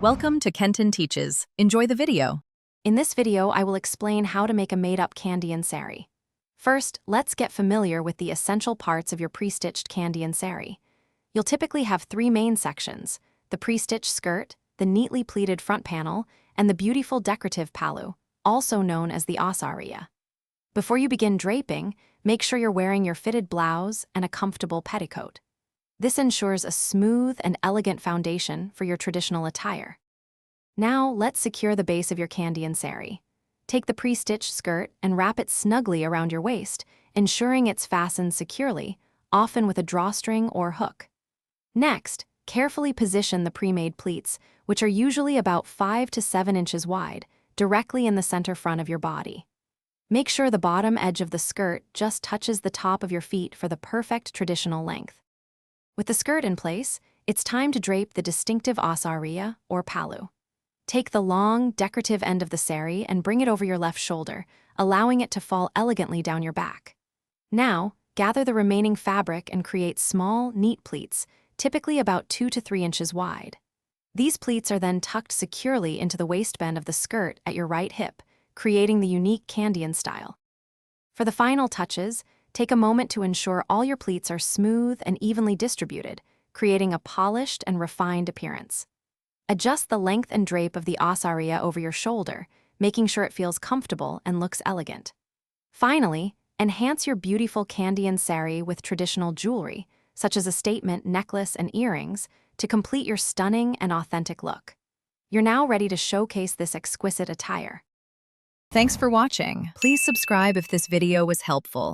Welcome to Kenton Teaches. Enjoy the video. In this video, I will explain how to make a made-up Kandyan saree. First, let's get familiar with the essential parts of your pre-stitched Kandyan saree. You'll typically have three main sections: the pre-stitched skirt, the neatly pleated front panel, and the beautiful decorative pallu, also known as the asariya. Before you begin draping, make sure you're wearing your fitted blouse and a comfortable petticoat. This ensures a smooth and elegant foundation for your traditional attire. Now, let's secure the base of your Kandyan saree. Take the pre-stitched skirt and wrap it snugly around your waist, ensuring it's fastened securely, often with a drawstring or hook. Next, carefully position the pre-made pleats, which are usually about 5 to 7 inches wide, directly in the center front of your body. Make sure the bottom edge of the skirt just touches the top of your feet for the perfect traditional length. With the skirt in place, it's time to drape the distinctive asariya, or pallu. Take the long, decorative end of the saree and bring it over your left shoulder, allowing it to fall elegantly down your back. Now, gather the remaining fabric and create small, neat pleats, typically about 2 to 3 inches wide. These pleats are then tucked securely into the waistband of the skirt at your right hip, creating the unique Kandyan style. For the final touches, take a moment to ensure all your pleats are smooth and evenly distributed, creating a polished and refined appearance. Adjust the length and drape of the asariya over your shoulder, making sure it feels comfortable and looks elegant. Finally, enhance your beautiful Kandyan saree with traditional jewelry, such as a statement necklace and earrings, to complete your stunning and authentic look. You're now ready to showcase this exquisite attire. Thanks for watching. Please subscribe if this video was helpful.